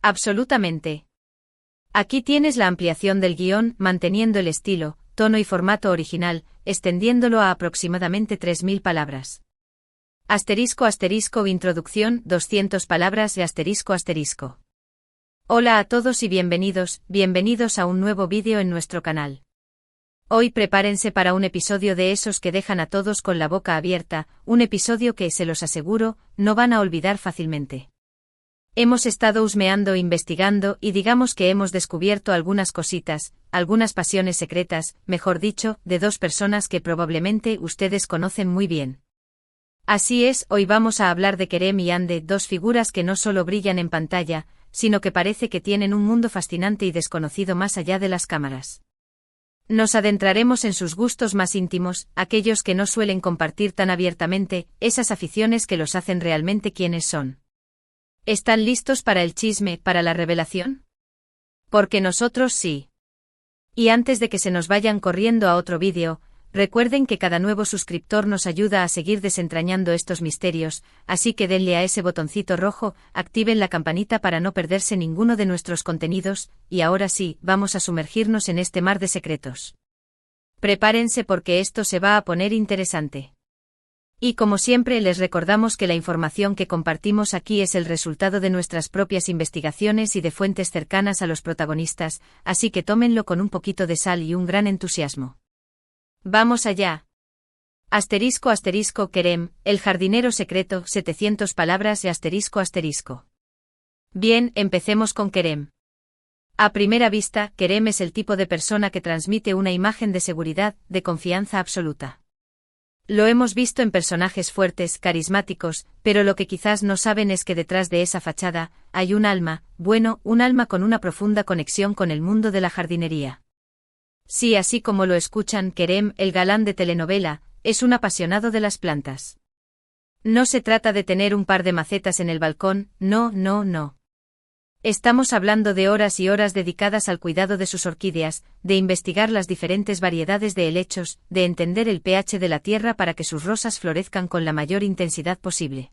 Absolutamente. Aquí tienes la ampliación del guión, manteniendo el estilo, tono y formato original, extendiéndolo a aproximadamente 3000 palabras. *** Introducción, 200 palabras y ***. Hola a todos y bienvenidos a un nuevo vídeo en nuestro canal. Hoy prepárense para un episodio de esos que dejan a todos con la boca abierta, un episodio que, se los aseguro, no van a olvidar fácilmente. Hemos estado husmeando e investigando y digamos que hemos descubierto algunas cositas, algunas pasiones secretas, mejor dicho, de dos personas que probablemente ustedes conocen muy bien. Así es, hoy vamos a hablar de Kerem y Hande, dos figuras que no solo brillan en pantalla, sino que parece que tienen un mundo fascinante y desconocido más allá de las cámaras. Nos adentraremos en sus gustos más íntimos, aquellos que no suelen compartir tan abiertamente, esas aficiones que los hacen realmente quienes son. ¿Están listos para el chisme, para la revelación? Porque nosotros sí. Y antes de que se nos vayan corriendo a otro vídeo, recuerden que cada nuevo suscriptor nos ayuda a seguir desentrañando estos misterios, así que denle a ese botoncito rojo, activen la campanita para no perderse ninguno de nuestros contenidos, y ahora sí, vamos a sumergirnos en este mar de secretos. Prepárense porque esto se va a poner interesante. Y como siempre les recordamos que la información que compartimos aquí es el resultado de nuestras propias investigaciones y de fuentes cercanas a los protagonistas, así que tómenlo con un poquito de sal y un gran entusiasmo. Vamos allá. *** Kerem, el jardinero secreto, 700 palabras y ***. Bien, empecemos con Kerem. A primera vista, Kerem es el tipo de persona que transmite una imagen de seguridad, de confianza absoluta. Lo hemos visto en personajes fuertes, carismáticos, pero lo que quizás no saben es que detrás de esa fachada, hay un alma, un alma con una profunda conexión con el mundo de la jardinería. Sí, así como lo escuchan, Kerem, el galán de telenovela, es un apasionado de las plantas. No se trata de tener un par de macetas en el balcón, no. Estamos hablando de horas y horas dedicadas al cuidado de sus orquídeas, de investigar las diferentes variedades de helechos, de entender el pH de la tierra para que sus rosas florezcan con la mayor intensidad posible.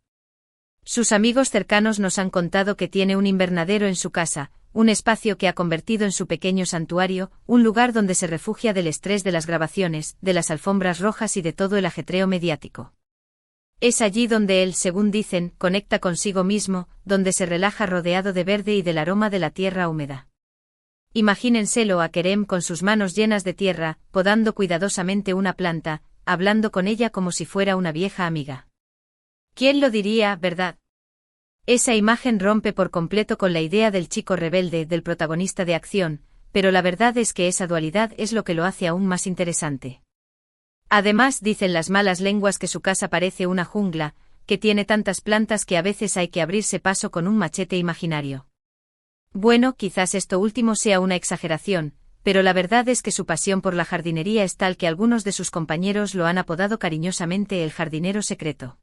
Sus amigos cercanos nos han contado que tiene un invernadero en su casa, un espacio que ha convertido en su pequeño santuario, un lugar donde se refugia del estrés de las grabaciones, de las alfombras rojas y de todo el ajetreo mediático. Es allí donde él, según dicen, conecta consigo mismo, donde se relaja rodeado de verde y del aroma de la tierra húmeda. Imagínenselo a Kerem con sus manos llenas de tierra, podando cuidadosamente una planta, hablando con ella como si fuera una vieja amiga. ¿Quién lo diría, verdad? Esa imagen rompe por completo con la idea del chico rebelde, del protagonista de acción, pero la verdad es que esa dualidad es lo que lo hace aún más interesante. Además, dicen las malas lenguas que su casa parece una jungla, que tiene tantas plantas que a veces hay que abrirse paso con un machete imaginario. Bueno, quizás esto último sea una exageración, pero la verdad es que su pasión por la jardinería es tal que algunos de sus compañeros lo han apodado cariñosamente el jardinero secreto.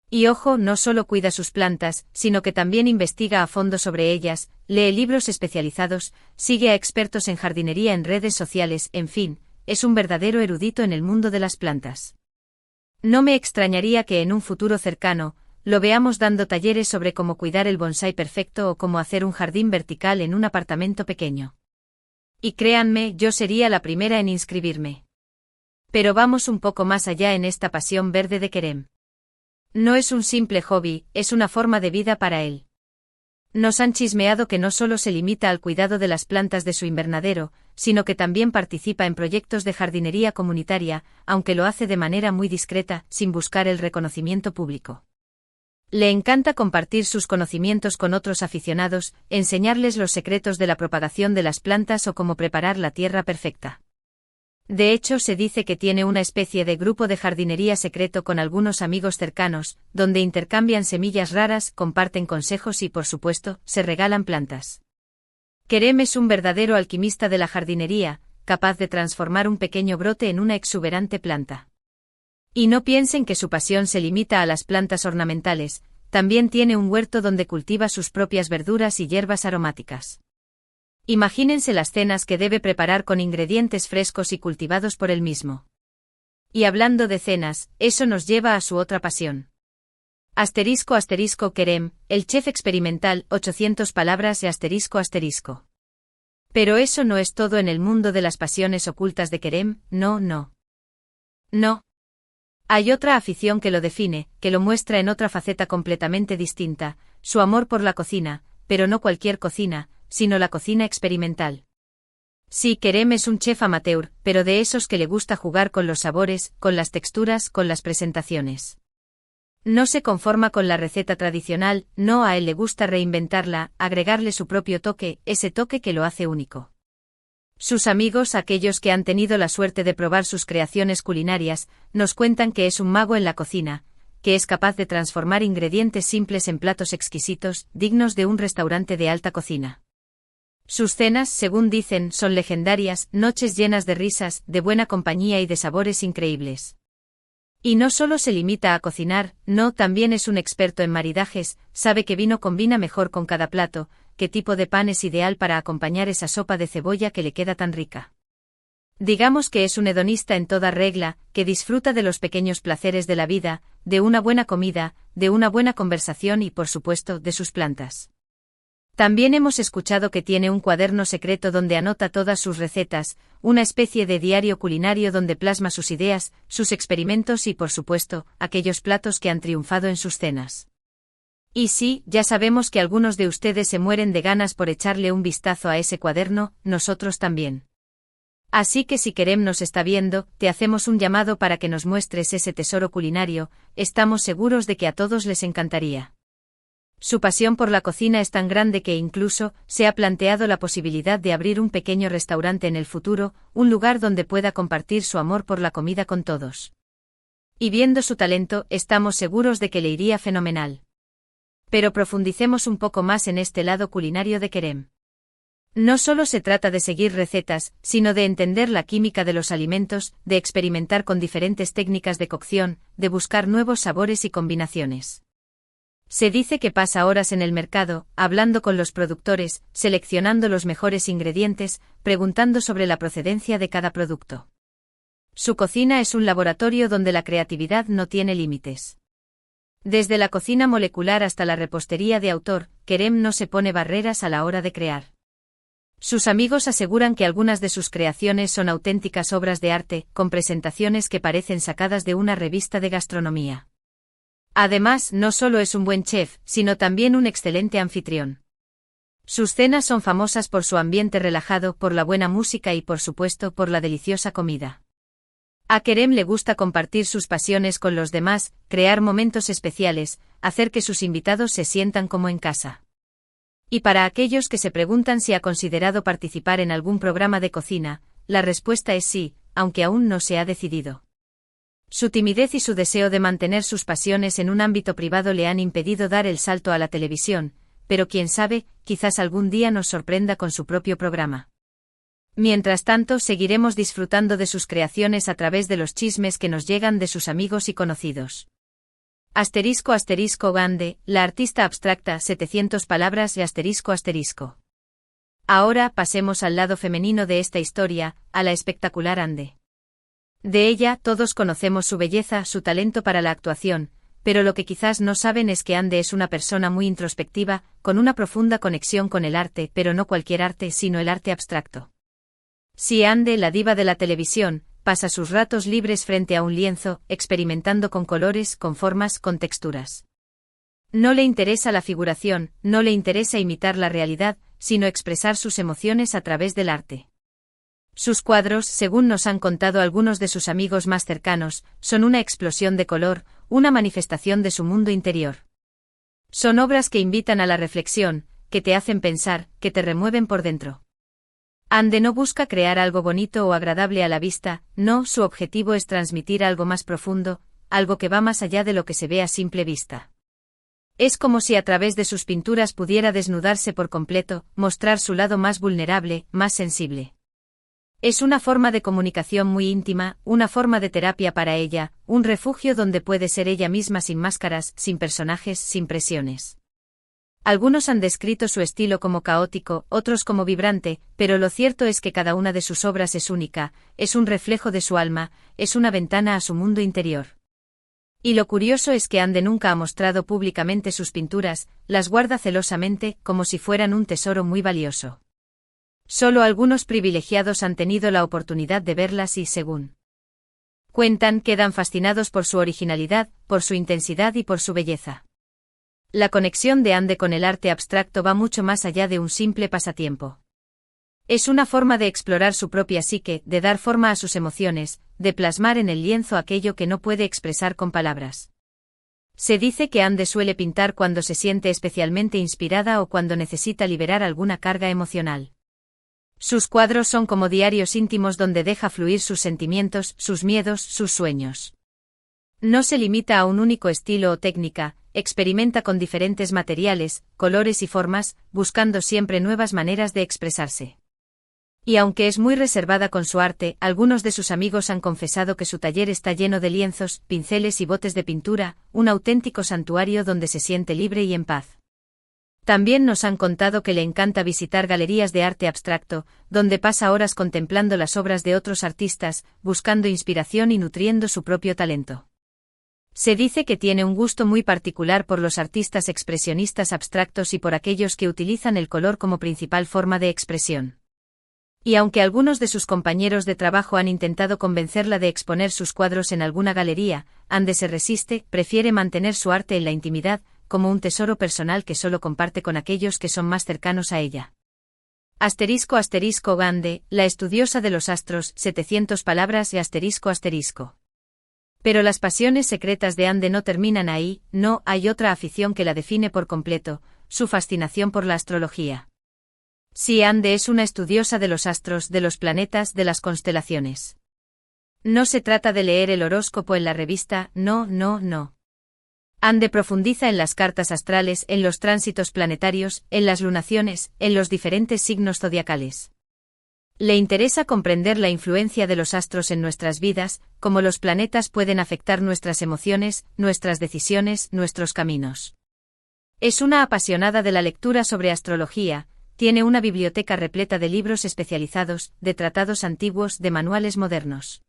Y ojo, no solo cuida sus plantas, sino que también investiga a fondo sobre ellas, lee libros especializados, sigue a expertos en jardinería en redes sociales, en fin, es un verdadero erudito en el mundo de las plantas. No me extrañaría que en un futuro cercano, lo veamos dando talleres sobre cómo cuidar el bonsái perfecto o cómo hacer un jardín vertical en un apartamento pequeño. Y créanme, yo sería la primera en inscribirme. Pero vamos un poco más allá en esta pasión verde de Kerem. No es un simple hobby, es una forma de vida para él. Nos han chismeado que no solo se limita al cuidado de las plantas de su invernadero, sino que también participa en proyectos de jardinería comunitaria, aunque lo hace de manera muy discreta, sin buscar el reconocimiento público. Le encanta compartir sus conocimientos con otros aficionados, enseñarles los secretos de la propagación de las plantas o cómo preparar la tierra perfecta. De hecho, se dice que tiene una especie de grupo de jardinería secreto con algunos amigos cercanos, donde intercambian semillas raras, comparten consejos y, por supuesto, se regalan plantas. Kerem es un verdadero alquimista de la jardinería, capaz de transformar un pequeño brote en una exuberante planta. Y no piensen que su pasión se limita a las plantas ornamentales, también tiene un huerto donde cultiva sus propias verduras y hierbas aromáticas. Imagínense las cenas que debe preparar con ingredientes frescos y cultivados por él mismo. Y hablando de cenas, eso nos lleva a su otra pasión. Asterisco asterisco Kerem, el chef experimental, 800 palabras y asterisco asterisco. Pero eso no es todo en el mundo de las pasiones ocultas de Kerem, no. No. Hay otra afición que lo define, que lo muestra en otra faceta completamente distinta, su amor por la cocina, pero no cualquier cocina, sino la cocina experimental. Sí, Kerem es un chef amateur, pero de esos que le gusta jugar con los sabores, con las texturas, con las presentaciones. No se conforma con la receta tradicional, no, a él le gusta reinventarla, agregarle su propio toque, ese toque que lo hace único. Sus amigos, aquellos que han tenido la suerte de probar sus creaciones culinarias, nos cuentan que es un mago en la cocina, que es capaz de transformar ingredientes simples en platos exquisitos, dignos de un restaurante de alta cocina. Sus cenas, según dicen, son legendarias, noches llenas de risas, de buena compañía y de sabores increíbles. Y no solo se limita a cocinar, no, también es un experto en maridajes, sabe qué vino combina mejor con cada plato, qué tipo de pan es ideal para acompañar esa sopa de cebolla que le queda tan rica. Digamos que es un hedonista en toda regla, que disfruta de los pequeños placeres de la vida, de una buena comida, de una buena conversación y, por supuesto, de sus plantas. También hemos escuchado que tiene un cuaderno secreto donde anota todas sus recetas, una especie de diario culinario donde plasma sus ideas, sus experimentos y, por supuesto, aquellos platos que han triunfado en sus cenas. Y sí, ya sabemos que algunos de ustedes se mueren de ganas por echarle un vistazo a ese cuaderno, nosotros también. Así que si Kerem nos está viendo, te hacemos un llamado para que nos muestres ese tesoro culinario, estamos seguros de que a todos les encantaría. Su pasión por la cocina es tan grande que incluso se ha planteado la posibilidad de abrir un pequeño restaurante en el futuro, un lugar donde pueda compartir su amor por la comida con todos. Y viendo su talento, estamos seguros de que le iría fenomenal. Pero profundicemos un poco más en este lado culinario de Kerem. No solo se trata de seguir recetas, sino de entender la química de los alimentos, de experimentar con diferentes técnicas de cocción, de buscar nuevos sabores y combinaciones. Se dice que pasa horas en el mercado, hablando con los productores, seleccionando los mejores ingredientes, preguntando sobre la procedencia de cada producto. Su cocina es un laboratorio donde la creatividad no tiene límites. Desde la cocina molecular hasta la repostería de autor, Kerem no se pone barreras a la hora de crear. Sus amigos aseguran que algunas de sus creaciones son auténticas obras de arte, con presentaciones que parecen sacadas de una revista de gastronomía. Además, no solo es un buen chef, sino también un excelente anfitrión. Sus cenas son famosas por su ambiente relajado, por la buena música y, por supuesto, por la deliciosa comida. A Kerem le gusta compartir sus pasiones con los demás, crear momentos especiales, hacer que sus invitados se sientan como en casa. Y para aquellos que se preguntan si ha considerado participar en algún programa de cocina, la respuesta es sí, aunque aún no se ha decidido. Su timidez y su deseo de mantener sus pasiones en un ámbito privado le han impedido dar el salto a la televisión, pero quién sabe, quizás algún día nos sorprenda con su propio programa. Mientras tanto, seguiremos disfrutando de sus creaciones a través de los chismes que nos llegan de sus amigos y conocidos. Asterisco asterisco Gande, la artista abstracta, 700 palabras y asterisco asterisco. Ahora pasemos al lado femenino de esta historia, a la espectacular Ande. De ella, todos conocemos su belleza, su talento para la actuación, pero lo que quizás no saben es que Ande es una persona muy introspectiva, con una profunda conexión con el arte, pero no cualquier arte, sino el arte abstracto. Si Ande, la diva de la televisión, pasa sus ratos libres frente a un lienzo, experimentando con colores, con formas, con texturas. No le interesa la figuración, no le interesa imitar la realidad, sino expresar sus emociones a través del arte. Sus cuadros, según nos han contado algunos de sus amigos más cercanos, son una explosión de color, una manifestación de su mundo interior. Son obras que invitan a la reflexión, que te hacen pensar, que te remueven por dentro. Ande no busca crear algo bonito o agradable a la vista, no, su objetivo es transmitir algo más profundo, algo que va más allá de lo que se ve a simple vista. Es como si a través de sus pinturas pudiera desnudarse por completo, mostrar su lado más vulnerable, más sensible. Es una forma de comunicación muy íntima, una forma de terapia para ella, un refugio donde puede ser ella misma sin máscaras, sin personajes, sin presiones. Algunos han descrito su estilo como caótico, otros como vibrante, pero lo cierto es que cada una de sus obras es única, es un reflejo de su alma, es una ventana a su mundo interior. Y lo curioso es que Ande nunca ha mostrado públicamente sus pinturas, las guarda celosamente, como si fueran un tesoro muy valioso. Solo algunos privilegiados han tenido la oportunidad de verlas y, según cuentan, quedan fascinados por su originalidad, por su intensidad y por su belleza. La conexión de Ande con el arte abstracto va mucho más allá de un simple pasatiempo. Es una forma de explorar su propia psique, de dar forma a sus emociones, de plasmar en el lienzo aquello que no puede expresar con palabras. Se dice que Ande suele pintar cuando se siente especialmente inspirada o cuando necesita liberar alguna carga emocional. Sus cuadros son como diarios íntimos donde deja fluir sus sentimientos, sus miedos, sus sueños. No se limita a un único estilo o técnica, experimenta con diferentes materiales, colores y formas, buscando siempre nuevas maneras de expresarse. Y aunque es muy reservada con su arte, algunos de sus amigos han confesado que su taller está lleno de lienzos, pinceles y botes de pintura, un auténtico santuario donde se siente libre y en paz. También nos han contado que le encanta visitar galerías de arte abstracto, donde pasa horas contemplando las obras de otros artistas, buscando inspiración y nutriendo su propio talento. Se dice que tiene un gusto muy particular por los artistas expresionistas abstractos y por aquellos que utilizan el color como principal forma de expresión. Y aunque algunos de sus compañeros de trabajo han intentado convencerla de exponer sus cuadros en alguna galería, Ande se resiste, prefiere mantener su arte en la intimidad, como un tesoro personal que solo comparte con aquellos que son más cercanos a ella. *** Ande, la estudiosa de los astros, 700 palabras y ***. Pero las pasiones secretas de Ande no terminan ahí, no, hay otra afición que la define por completo, su fascinación por la astrología. Sí, Ande es una estudiosa de los astros, de los planetas, de las constelaciones. No se trata de leer el horóscopo en la revista, no. Ande profundiza en las cartas astrales, en los tránsitos planetarios, en las lunaciones, en los diferentes signos zodiacales. Le interesa comprender la influencia de los astros en nuestras vidas, cómo los planetas pueden afectar nuestras emociones, nuestras decisiones, nuestros caminos. Es una apasionada de la lectura sobre astrología. Tiene una biblioteca repleta de libros especializados, de tratados antiguos, de manuales modernos.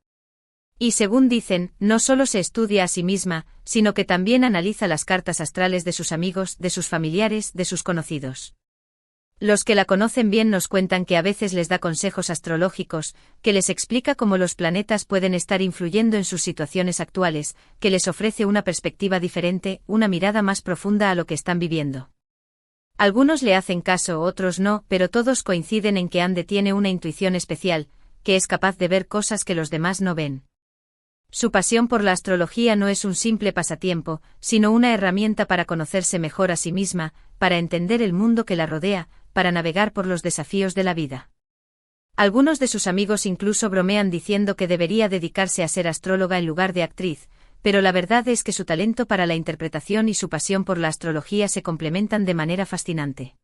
Y según dicen, no solo se estudia a sí misma, sino que también analiza las cartas astrales de sus amigos, de sus familiares, de sus conocidos. Los que la conocen bien nos cuentan que a veces les da consejos astrológicos, que les explica cómo los planetas pueden estar influyendo en sus situaciones actuales, que les ofrece una perspectiva diferente, una mirada más profunda a lo que están viviendo. Algunos le hacen caso, otros no, pero todos coinciden en que Ande tiene una intuición especial, que es capaz de ver cosas que los demás no ven. Su pasión por la astrología no es un simple pasatiempo, sino una herramienta para conocerse mejor a sí misma, para entender el mundo que la rodea, para navegar por los desafíos de la vida. Algunos de sus amigos incluso bromean diciendo que debería dedicarse a ser astróloga en lugar de actriz, pero la verdad es que su talento para la interpretación y su pasión por la astrología se complementan de manera fascinante.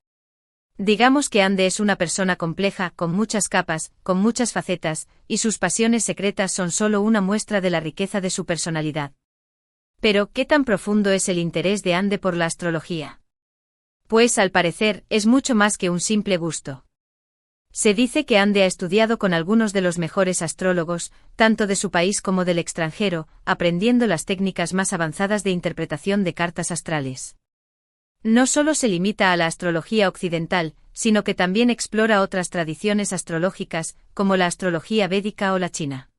Digamos que Ande es una persona compleja, con muchas capas, con muchas facetas, y sus pasiones secretas son solo una muestra de la riqueza de su personalidad. Pero, ¿qué tan profundo es el interés de Ande por la astrología? Pues, al parecer, es mucho más que un simple gusto. Se dice que Ande ha estudiado con algunos de los mejores astrólogos, tanto de su país como del extranjero, aprendiendo las técnicas más avanzadas de interpretación de cartas astrales. No solo se limita a la astrología occidental, sino que también explora otras tradiciones astrológicas, como la astrología védica o la china.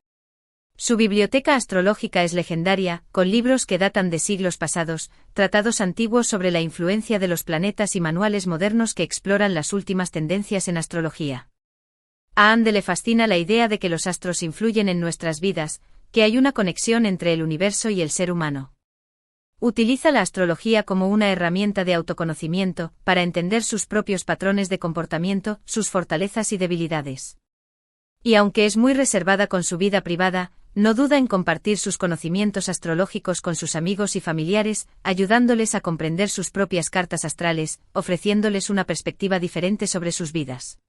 Su biblioteca astrológica es legendaria, con libros que datan de siglos pasados, tratados antiguos sobre la influencia de los planetas y manuales modernos que exploran las últimas tendencias en astrología. A Ande le fascina la idea de que los astros influyen en nuestras vidas, que hay una conexión entre el universo y el ser humano. Utiliza la astrología como una herramienta de autoconocimiento, para entender sus propios patrones de comportamiento, sus fortalezas y debilidades. Y aunque es muy reservada con su vida privada, no duda en compartir sus conocimientos astrológicos con sus amigos y familiares, ayudándoles a comprender sus propias cartas astrales, ofreciéndoles una perspectiva diferente sobre sus vidas.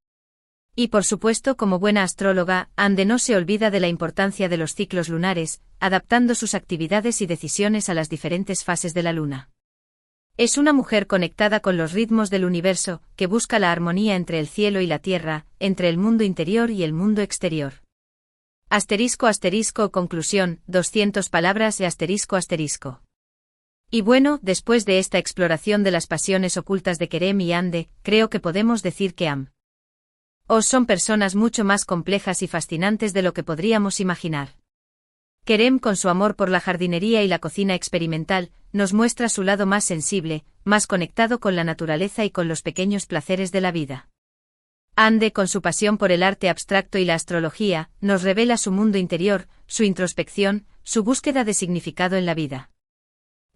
Y por supuesto, como buena astróloga, Ande no se olvida de la importancia de los ciclos lunares, adaptando sus actividades y decisiones a las diferentes fases de la luna. Es una mujer conectada con los ritmos del universo, que busca la armonía entre el cielo y la tierra, entre el mundo interior y el mundo exterior. Asterisco asterisco conclusión, 200 palabras de asterisco asterisco. Y bueno, después de esta exploración de las pasiones ocultas de Kerem y Hande, creo que podemos decir que ambos son personas mucho más complejas y fascinantes de lo que podríamos imaginar. Kerem, con su amor por la jardinería y la cocina experimental, nos muestra su lado más sensible, más conectado con la naturaleza y con los pequeños placeres de la vida. Hande, con su pasión por el arte abstracto y la astrología, nos revela su mundo interior, su introspección, su búsqueda de significado en la vida.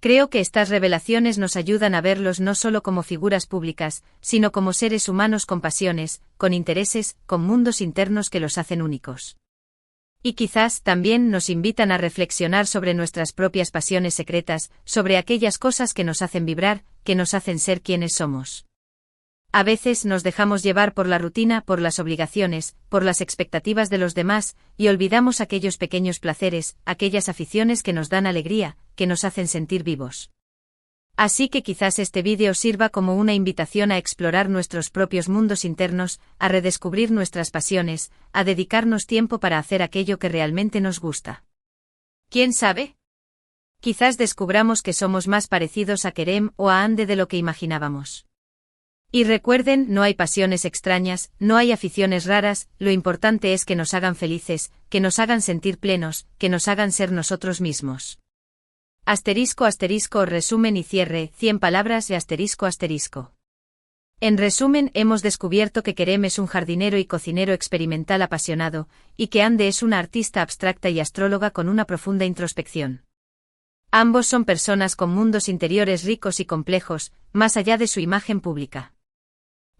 Creo que estas revelaciones nos ayudan a verlos no solo como figuras públicas, sino como seres humanos con pasiones, con intereses, con mundos internos que los hacen únicos. Y quizás también nos invitan a reflexionar sobre nuestras propias pasiones secretas, sobre aquellas cosas que nos hacen vibrar, que nos hacen ser quienes somos. A veces nos dejamos llevar por la rutina, por las obligaciones, por las expectativas de los demás, y olvidamos aquellos pequeños placeres, aquellas aficiones que nos dan alegría, que nos hacen sentir vivos. Así que quizás este vídeo sirva como una invitación a explorar nuestros propios mundos internos, a redescubrir nuestras pasiones, a dedicarnos tiempo para hacer aquello que realmente nos gusta. ¿Quién sabe? Quizás descubramos que somos más parecidos a Kerem o a Hande de lo que imaginábamos. Y recuerden, no hay pasiones extrañas, no hay aficiones raras, lo importante es que nos hagan felices, que nos hagan sentir plenos, que nos hagan ser nosotros mismos. Asterisco asterisco resumen y cierre, 100 palabras de asterisco asterisco. En resumen, hemos descubierto que Kerem es un jardinero y cocinero experimental apasionado, y que Hande es una artista abstracta y astróloga con una profunda introspección. Ambos son personas con mundos interiores ricos y complejos, más allá de su imagen pública.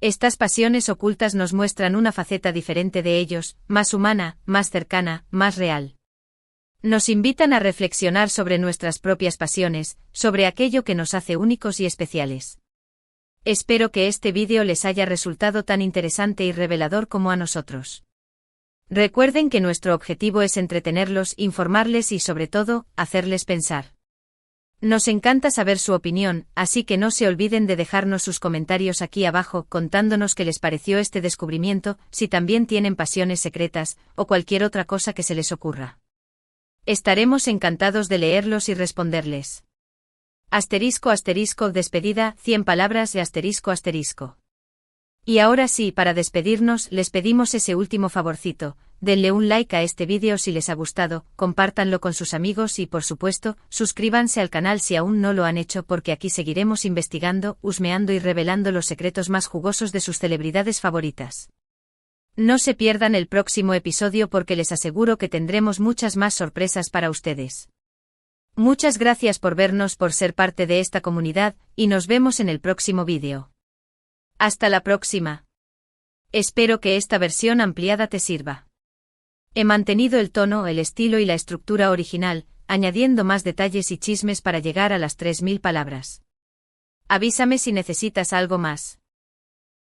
Estas pasiones ocultas nos muestran una faceta diferente de ellos, más humana, más cercana, más real. Nos invitan a reflexionar sobre nuestras propias pasiones, sobre aquello que nos hace únicos y especiales. Espero que este vídeo les haya resultado tan interesante y revelador como a nosotros. Recuerden que nuestro objetivo es entretenerlos, informarles y sobre todo, hacerles pensar. Nos encanta saber su opinión, así que no se olviden de dejarnos sus comentarios aquí abajo contándonos qué les pareció este descubrimiento, si también tienen pasiones secretas, o cualquier otra cosa que se les ocurra. Estaremos encantados de leerlos y responderles. Asterisco asterisco despedida, 100 palabras de asterisco asterisco. Y ahora sí, para despedirnos, les pedimos ese último favorcito, denle un like a este vídeo si les ha gustado, compártanlo con sus amigos y por supuesto, suscríbanse al canal si aún no lo han hecho porque aquí seguiremos investigando, husmeando y revelando los secretos más jugosos de sus celebridades favoritas. No se pierdan el próximo episodio porque les aseguro que tendremos muchas más sorpresas para ustedes. Muchas gracias por vernos, por ser parte de esta comunidad, y nos vemos en el próximo vídeo. Hasta la próxima. Espero que esta versión ampliada te sirva. He mantenido el tono, el estilo y la estructura original, añadiendo más detalles y chismes para llegar a las 3000 palabras. Avísame si necesitas algo más.